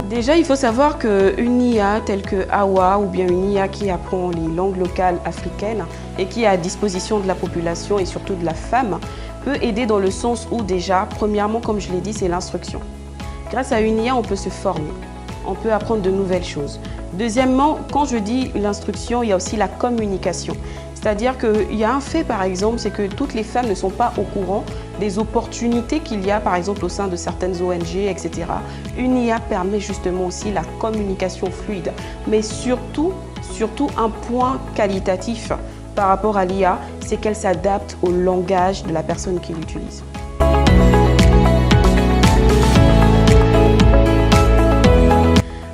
Déjà, il faut savoir qu'une IA telle que Awa ou bien une IA qui apprend les langues locales africaines et qui est à disposition de la population et surtout de la femme peut aider dans le sens où déjà, premièrement, comme je l'ai dit, c'est l'instruction. Grâce à une IA, on peut se former, on peut apprendre de nouvelles choses. Deuxièmement, quand je dis l'instruction, il y a aussi la communication. C'est-à-dire qu'il y a un fait, par exemple, c'est que toutes les femmes ne sont pas au courant des opportunités qu'il y a, par exemple, au sein de certaines ONG, etc. Une IA permet justement aussi la communication fluide, mais surtout un point qualitatif par rapport à l'IA, c'est qu'elle s'adapte au langage de la personne qui l'utilise.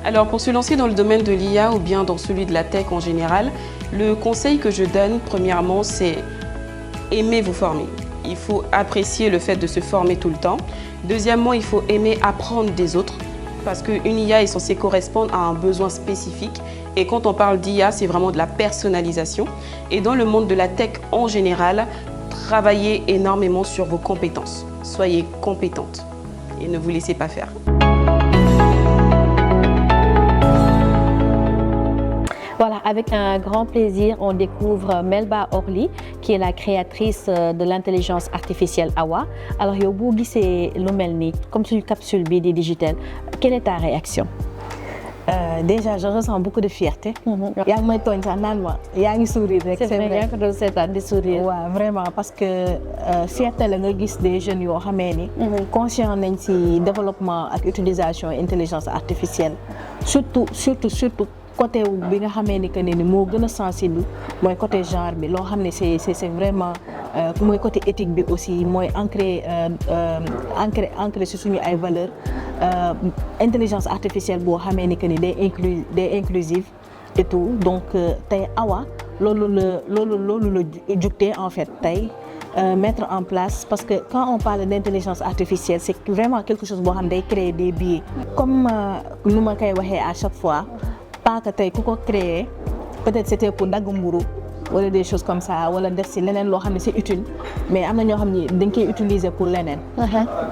Alors pour se lancer dans le domaine de l'IA ou bien dans celui de la tech en général, le conseil que je donne premièrement c'est aimer vous former. Il faut apprécier le fait de se former tout le temps. Deuxièmement, il faut aimer apprendre des autres parce qu'une IA est censée correspondre à un besoin spécifique. Et quand on parle d'IA, c'est vraiment de la personnalisation. Et dans le monde de la tech en général, travaillez énormément sur vos compétences. Soyez compétente et ne vous laissez pas faire. Voilà, avec un grand plaisir, on découvre Melba Orly, qui est la créatrice de l'intelligence artificielle Awa. Alors, yow boo gisee lu mel nii comme suñu capsule bii di digital, quelle est ta réaction? Déjà, je ressens beaucoup de fierté. yaa ngi may tooñ sax naan ma yaa ngi sourire rek. C'est vrai, yaa ngi ko doon seetaan di sourire. waaw vraiment parce que fierté la nga gis des jeunes yoo xamee ni. conscient nañ ci développement ak utilisation intelligence artificielle. surtout côté bi nga xamee ni que ni moo gën a sensible mooy côté genre bi loo xam ne c'est vraiment mooy côté éthique bi aussi mooy ancré ci suñu ay valeurs intelligence artificielle boo xamee ni que ni day inclusive et tout donc tey Awa loolu la jugtee en fait tey mettre en place parce que quand on parle d'intelligence artificielle c'est vraiment quelque chose boo xam ne day créer des biais comme nu ma koy waxee à chaque fois pas que tey ku ko créer peut-être c'était pour dagg mburu wala des choses comme ça wala def ci leneen loo xam ne c'est utile mais am na ñoo xam ne dañ koy utiliser pour leneen.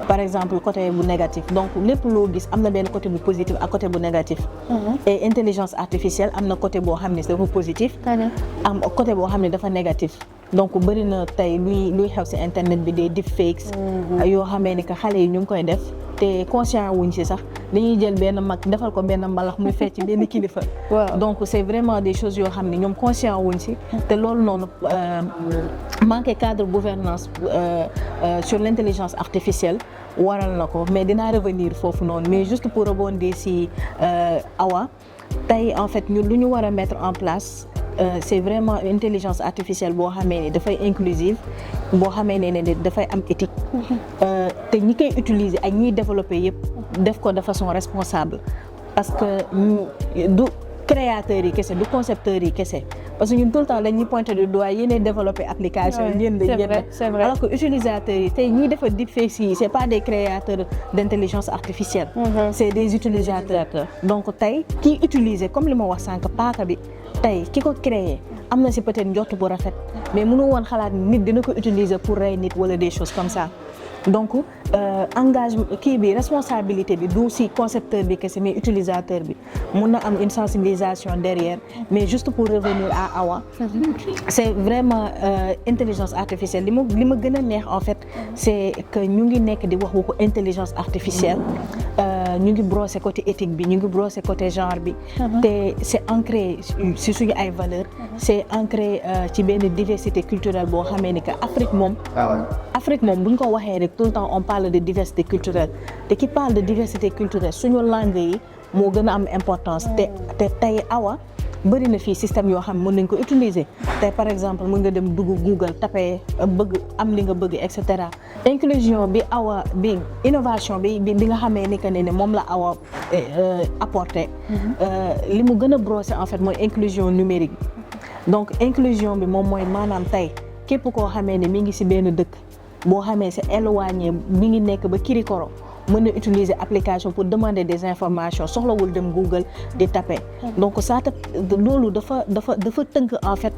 Par exemple côté bu négatif donc lépp loo gis am na benn côté bu positif ak côté bu négatif. Et intelligence artificielle am na côté boo xam ne dafa positif. am côté boo xam ne dafa négatif. donc bëri na tey luy xew ci internet bi des deepfakes. yoo xamee ni que xale yi ñu ngi koy def te conscient wuñ ci sax dañuy jël benn mag defal ko benn mbalax muy fecc benn kilifa. donc c'est vraiment des choses yoo xam ne ñoom conscient wuñ ci te loolu noonu manqué cadre gouvernance sur l'intelligence artificielle waral na ko mais dinaa revenir foofu noonu mais juste pour rebondir ci Awa tey en fait ñun lu ñu war a mettre en place. C'est vraiment une intelligence artificielle boo xamee ne dafay inclusive boo xamee ne dafay am éthique te ñi koy utiliser ak ñiy développer yëpp def ko de façon responsable parce que du créateurs yi kese du concepteurs yi kese parce que ñun tout le temps dañuy pointer du doigt yéenay développer application c'est vrai alors que utilisateurs yi tey ñiy defar deepfakes yi c'est pas des créateurs d'intelligence artificielle c'est des utilisateurs donc tey kiy utiliser comme li ma wax sànq paaka bi tey ki ko créé am na ci peut-être njort bu rafet mais mënu woon xalaat nit dina ko utiliser pour rey nit wala des choses comme ça donc engagement kii bi responsabilité bi du ci concepteur bi kese mais utilisateur bi mun na am une sensibilisation derrière mais juste pour revenir à Awa c'est vraiment intelligence artificielle li ma gën a neex en fait c'est que ñu ngi nekk di wax waxu intelligence artificielle ñu ngi brosser côté éthique bi ñu ngi brosser côté genre bi te c'est ancré ci suñu ay valeurs c'est ancré ci benn diversité culturelle boo xamee ni que Afrique moom bu ñu ko waxee rek tout le temps on parle de diversité culturelle te qui parle de diversité culturelle suñu langue yi moo gën a am importance te tey Awa bëri na fii système yoo xam mën nañ ko utiliser tey par exemple mën nga dem dugg Google taper bëgg am li nga bëgg et cetera inclusion bi Awa bi innovation bi nga xamee ni que ne moom la Awa apporté li mu gën a brosser en fait mooy inclusion numérique donc inclusion bi moom mooy maanaam tey képp koo xamee ne mi ngi ci benn dëkk boo xamee c'est éloigné mi ngi nekk ba Kirikoro mën na utiliser application pour demander des informations soxlawul dem Google di taper donc ça loolu dafa tënk en fait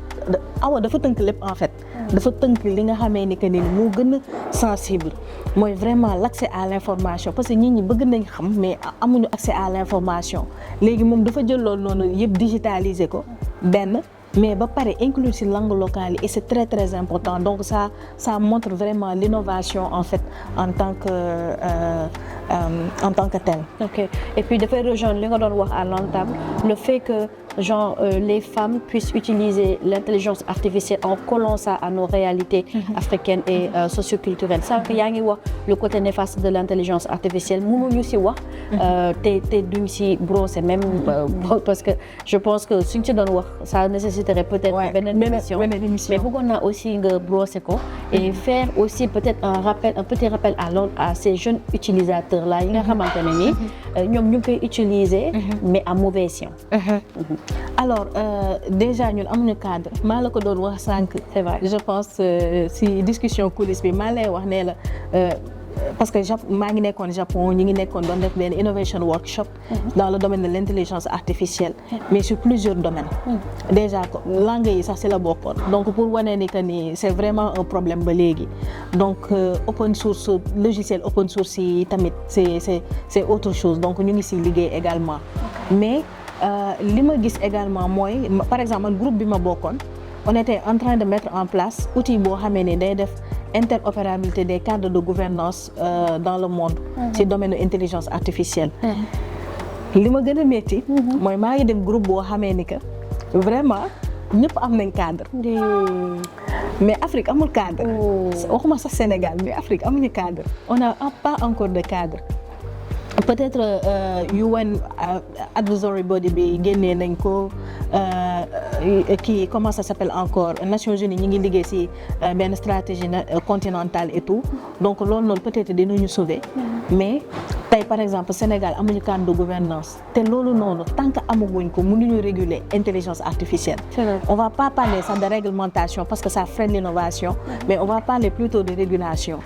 Awa dafa tënk lépp en fait dafa tënk li nga xamee ni que ni moo gën a sensible mooy vraiment l'accès à l'information parce que nit ñi bëgg nañ xam mais amuñu accès à l'information léegi moom dafa jël loolu noonu yëpp digitaliser ko benn mais ba pare inclure ci langue locale et c'est très très important donc ça montre vraiment l'innovation en fait en tant que tel. Ok et puis dafay rejoindre li nga doon wax à l'entame le fait que genre les femmes puissent utiliser l'intelligence artificielle en collant ça à nos réalités africaines et socioculturelles ça que yaa ngi wax le côté néfaste de l'intelligence artificielle mënuñu ci wax te duñ ci brosser même parce que je pense que suñ ci doon wax ça nécessiterait peut-être beneen émission mais bëggoon naa aussi nga brosser ko et faire aussi peut-être un petit rappel à ces jeunes utilisateurs là yi nga xamante ne ni ñoom ñu ngi koy utiliser mais à mauvais escient. Alors déjà ñun amuñu cadre maa la ko doon wax sànq c'est vrai je pense si discussion coulisse bi maa lay wax ne la parce que maa ngi nekkoon Japon ñi ngi nekkoon doon def benn innovation workshop dans le domaine de l'intelligence artificielle mais sur plusieurs domaines déjà langue yi sax ci la bokkoon donc pour wane ni que ni c'est vraiment un problème ba léegi donc open source logiciel open source yi tamit c'est autre chose donc ñu ngi ci liggéey également mais li ma gis également mooy par exemple man groupe bi ma bokkoon on était en train de mettre en place outil boo xamee ne day def interopérabilité des cadres de gouvernance dans le monde ci domaine intelligence artificielle li ma gën a métti mooy maa ngi dem groupe boo xamee ni que vraiment ñëpp am nañ cadre mais Afrique amul cadre waxuma sax Sénégal mais Afrique amuñu cadre on n'a pas encore de cadre peut-être UN advisory body bi génnee nañ ko kii comment ça s'appelle encore Nations Unies ñi ngi liggéey ci benn stratégie continentale et tout donc loolu noonu peut-être dinañu sauver mais tey par exemple Sénégal amuñu cadre de gouvernance te loolu noonu tant que amaguñ ko mënuñu réguler intelligence artificielle on va pas parler ça de réglementation parce que ça freine l'innovation mais on va parler plutôt de régulation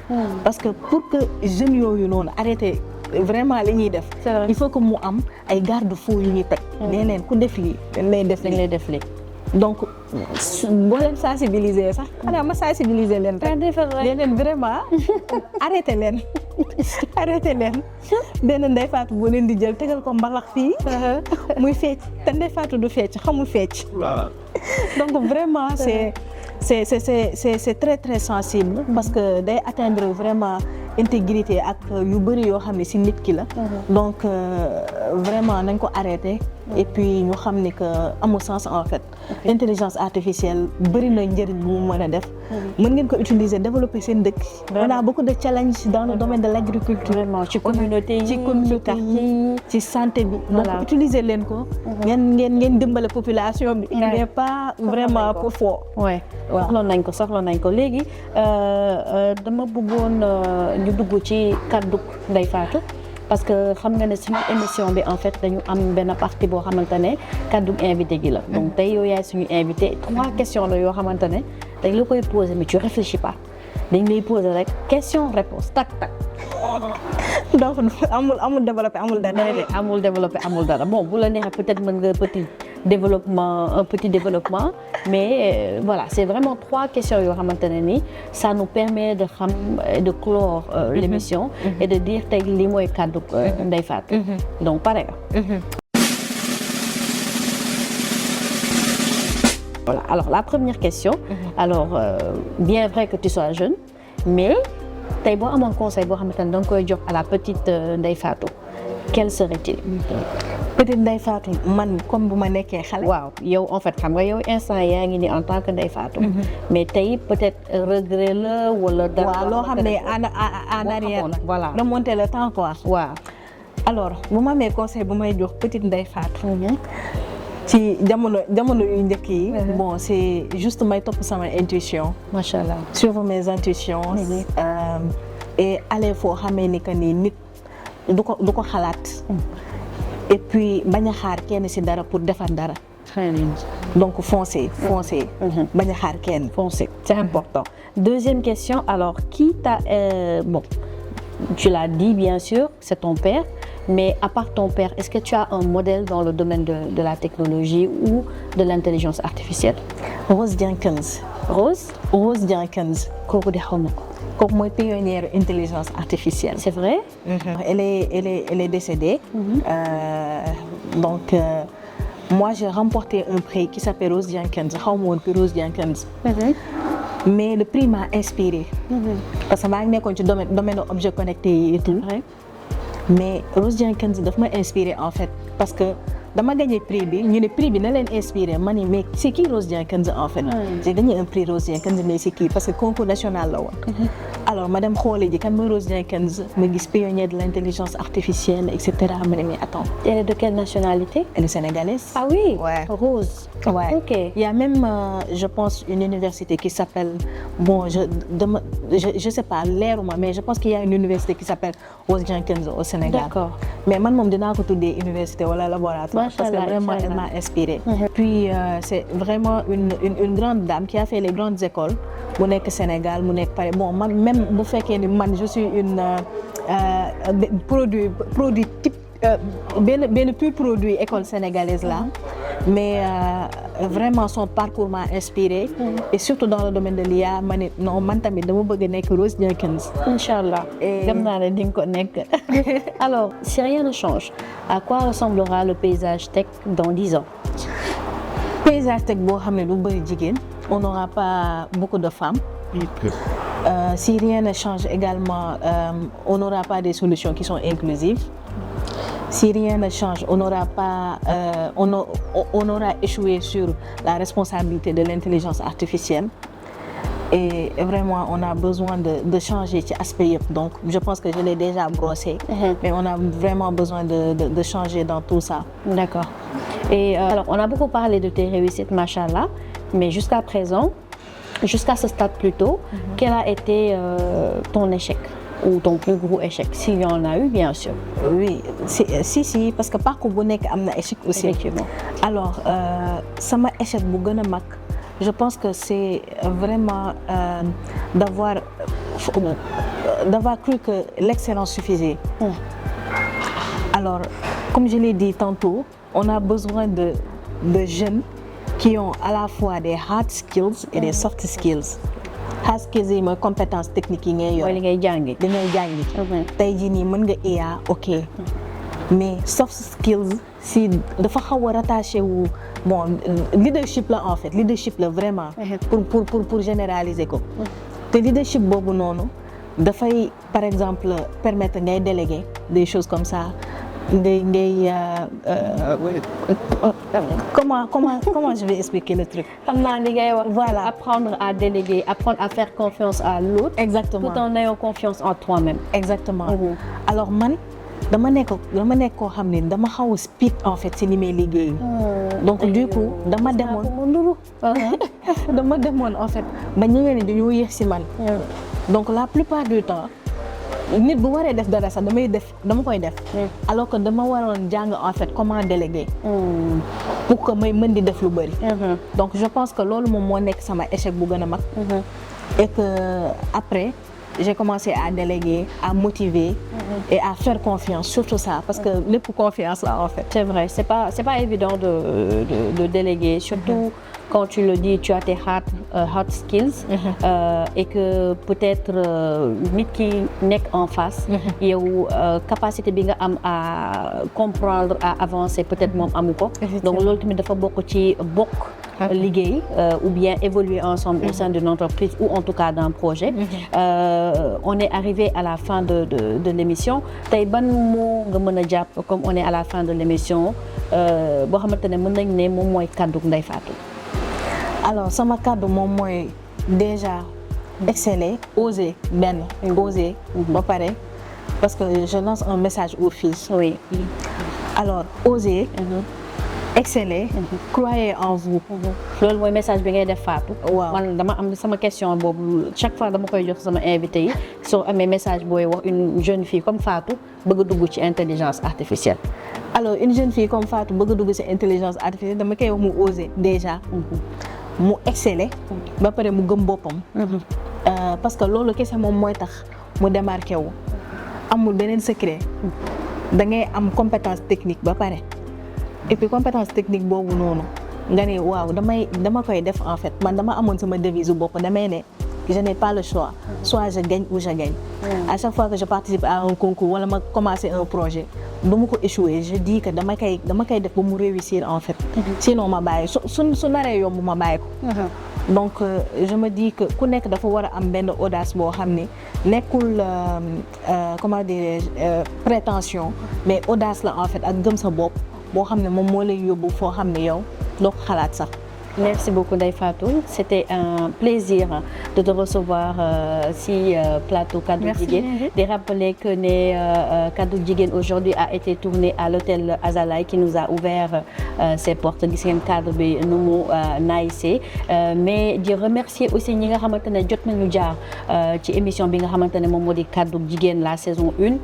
parce que pour que jeunes yooyu noonu arrêter vraiment li ñuy def il faut que mu am ay garde-fous yu ñuy teg leneen ku def lii dañ lay def lii donc boo leen sensibiliser sax xanaa ma sensibiliser leen rek leen vraiment arrêté leen benn Ndeye Fatou boo leen di jël tegal ko mbalax fii muy fecc te Ndeye Fatou du fecc xamul fecc donc vraiment c'est très très sensible parce que day atteindre vraiment intégrité ak yu bëri yoo xam ne ci nit ki la donc vraiment nañ ko arrêter et puis ñu xam ni que amul sens en fait intelligence artificielle bëri na njëriñ bu mu mën a def mën ngeen ko utiliser développer seen dëkk on a beaucoup de challenges dans le domaine de l'agriculture vraiment ci communauté yi ci santé bi donc utiliser leen ko ngeen dimbale population bi il n'est pas vraiment pour fort soxla nañ ko léegi dama bëggoon ñu dugg ci kaddu Ndeye Fatou parce que xam nga ne suñu émission bi en fait dañu am benn partie boo xamante ne kaddu invité gi la donc tey yow yaay suñu invité 3 questions la yoo xamante ne dañ la koy poser mais tu réfléchis pas dañ lay poser rek question réponse tac donc amul développé amul dara bon bu la neexee peut-être mën nga un petit développement mais voilà c'est vraiment 3 questions yoo xamante ne ni ça nous permet de clore l'émission et de dire tey li mooy kaddu Ndeye Fatou donc pare voilà alors la première question alors bien vrai que tu sois jeune mais tey boo amoon conseil boo xamante ne da nga koy jox à la petite Ndeye Fatou quel serait-il petite Ndeye Fatou man comme bu ma nekkee xale waaw yow en fait xam nga yow instant yaa ngi ni en tant que Ndeye Fatou mais tey peut-être regret la wala dara waaw loo xam ne en arrière voilà remonter le temps quoi waaw alors bu ma amee conseil bu may jox petite Ndeye Fatou ci jamono yu njëkk yi. Bon c'est juste may topp sama intuition. Machallah. Suivre mes intuitions. Et aller foo xamee ni que ni nit du ko xalaat. Et puis bañ a xaar kenn ci dara pour defar dara. Très bien. Donc foncez. Bañ a xaar kenn. Foncez, c'est important. Deuxième question, alors qui t'a bon, tu l'as dit bien sûr, c'est ton père, mais à part ton père, est-ce que tu as un modèle dans le domaine de la technologie ou de l'intelligence artificielle? Rose Jenkins. Rose Jenkins. kooku de xaw ma ko. Kooku mooy pionnière intelligence artificielle. C'est vrai? Elle est décédée. Donc moi j'ai remporté un prix qui s'appelle Rose Jenkins. Xaw ma woon que Rose Jenkins. Mais le prix m'a inspiré. Parce que maa ngi nekkoon ci domaine objet connecté yi et tout. Mais Rose Jenkins daf ma inspiré en fait parce que dama gagné prix bi ñu ne prix bi na leen inspiré ma ni mais c'est qui Rose Jenkins en fait. J'ai gagné un prix Rose Jenkins mais c'est qui parce que concours national la woon. Alors ma dem xooli ji kan mooy Rose Jenkins ma gis pionnière de l'intelligence artificielle et cetera ma ne mais attends. Elle est de quelle nationalité? Elle est sénégalaise. Ah oui? Ouais. Rose. Ouais. Ok. Il y a même je pense une université qui s'appelle bon je sais pas leeruma mais je pense qu'il y a une université qui s'appelle Rose Jenkins au Sénégal. D'accord. Mais man moom dinaa ko tuddee université wala laboratoire. Parce que vraiment elle m'a inspirée. Puis c'est vraiment une grande dame qui a fait les grandes écoles mu nekk Sénégal mu nekk Paris bon man même bu fekkee ni man je suis une produit type benn pur produit école sénégalaise là. Mais vraiment son parcours m'a inspiré. Et surtout dans le domaine de l'IA ma ne non man tamit dama bëgg nekk Rose Jenkins. Inch'Allah. Gëm naa ne di nga ko nekk. Alors, si rien ne change, à quoi ressemblera le paysage tech dans 10 ans? Paysage tech boo xam ne du bëri jigéen. On n'aura pas beaucoup de femmes. Si rien ne change également, on n'aura pas des solutions qui sont inclusives. Si rien ne change, on n'aura pas, on aura échoué sur la responsabilité de l'intelligence artificielle. Et vraiment, on a besoin de changer cet aspect. Donc, je pense que je l'ai déjà brossé. Mais on a vraiment besoin de changer dans tout ça. D'accord. Et alors, on a beaucoup parlé de tes réussites, machallah, mais jusqu'à présent, jusqu'à ce stade plutôt, quel a été ton échec ou ton plus gros échec, s'il y en a eu, bien sûr? Oui, si, parce que parcours bu nekk am na échec aussi. Effectivement. Alors, sama échec bu gën a mag, je pense que c'est vraiment d'avoir cru que l'excellence suffisait. Alors, comme je l'ai dit tantôt, on a besoin de jeunes qui ont à la fois des hard skills et des soft skills. Hard skills yi mooy compétence technique yi ngay yor. li ngay jàngi. li ngay jàngi. Tey jii nii mën nga IA ok mais soft skills si dafa xaw a rattaché wu bon leadership la en fait leadership la vraiment. pour généraliser ko. te leadership boobu noonu dafay par exemple permettre ngay déléguer des choses comme ça. Comment je vais expliquer le truc? Voilà. Apprendre à déléguer, apprendre à faire confiance à l'autre. Exactement. Tout en ayant confiance en toi-même. Exactement. Alors man dama nekk koo xam ne dama xaw a speed en fait ci li may liggéey. Donc du coup dama demoon en fait ba ñëwee ni dañoo yéex ci man. Donc la plupart du temps nit bu waree def dara sax dama koy def. Alors que dama waroon jàng en fait comment déléguer. pour que may mën di def lu bari. Donc je pense que loolu moom moo nekk sama échec bu gën a mag. Et que après j'ai commencé à déléguer, à motiver et à faire confiance, surtout ça, parce que lépp confiance là en fait. C'est vrai, c'est pas évident de déléguer, surtout quand tu le dis, tu as tes hard skills et que peut-être nit ki nekk en face yow capacité bi nga am à comprendre, à avancer peut-être moom amu ko. Donc loolu tamit dafa bokk ci liggéey ou bien évoluer ensemble au sein d'une entreprise ou en tout cas d'un projet. On est arrivé à la fin de l'émission. Tey ban moo nga mën a jàpp comme on est à la fin de l'émission boo xamante ne mën nañ ne moom mooy kàddu Ndeye Fatou. Alors sama kàddu moom mooy déjà exceller, oser ba pare parce que je lance un message aux filles. Oui. Alors oser excellez, croyez en vous. loolu mooy message bi ngay def Fatou. Waaw. man dama am sama question boobu chaque fois dama koy jox sama invité yi soo amee message booy wax une jeune fille comme Fatou bëgg a dugg ci intelligence artificielle. Alors une jeune fille comme Fatou bëgg a dugg ci intelligence artificielle dama koy wax mu oser déjà. mu exceller. ba pare mu gëm boppam. Parce que loolu kese moom mooy tax mu démarqué wu. amul beneen secret. da ngay am compétence technique ba pare. et puis compétence technique boobu noonu nga ne waaw dama koy def en fait man dama amoon sama devise bopp damay ne je n'ai pas le choix soit je gagne ou je gagne. À chaque fois que je participe à un concours wala ma commencer un projet du ma ko échouer je dis que dama koy def ba mu réussir en fait. sinon ma bàyyi su naree yomb ma bàyyi ko. donc je me dis que ku nekk dafa war a am benn audace boo xam ne nekkul comment dirais-je prétention mais audace la en fait ak gëm sa bopp. boo xam ne moom moo lay yóbbu foo xam ne yow doo ko xalaat sax. Merci beaucoup Ndeye Fatou. C'était un plaisir de te recevoir si plateau Kaddu Jigéen. De rappeler que Kaddu Jigéen aujourd'hui a été tourné à l'hôtel Azalaï qui nous a ouvert ses portes. Gis ngeen cadre bi nu mu naayisee mais di remercier aussi ñi nga xamante ne jot nañu jaar ci émission bi nga xamante ne moom moo di Kaddu Jigéen la saison 1.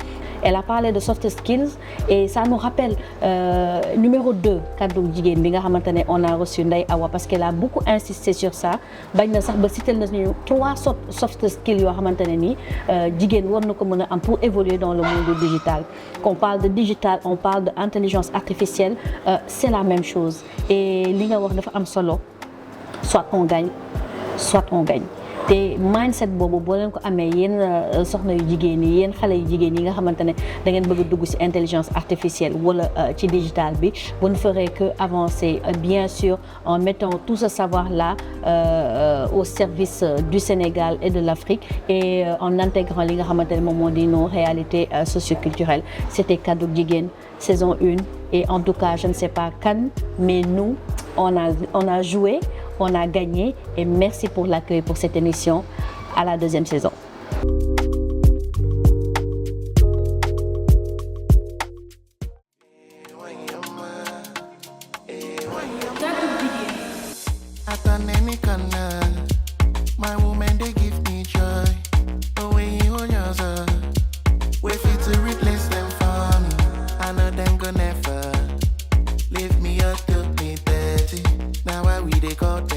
Elle a parlé de soft skills et ça nous rappelle numéro 2 Kaddu Jigéen bi nga xamante ne on a reçu Ndeye Awa parce qu'elle a beaucoup insisté sur ça bañ na sax ba cité nañu 3 soft skills yoo xamante ne nii jigéen war na ko mën a am pour évoluer dans le monde digital. Qu'on parle de digital, on parle d'intelligence artificielle, c'est la même chose et li nga wax dafa am solo soit on gagne soit on gagne. te mindset boobu boo leen ko amee yéen soxna yu jigéen yi yéen xale yu jigéen yi nga xamante ne da ngeen bëgg a dugg ci intelligence artificielle wala ci digital bi vous ne ferez que avancer bien sûr en mettant tout ce savoir là au service du Sénégal et de l'Afrique et en intégrant li nga xamante ne moom moo di nos réalités socioculturelles. C'était Kaddu Jigéen saison 1 et en tout cas je ne sais pas quand mais nous on a joué. On a gagné et merci pour l'accueil pour cette émission à la 2e saison. My woman they give me joy. Oh, when you hold yourself, we fit to replace them for me. I know them gonna never leave me up to me dirty. Now why we they got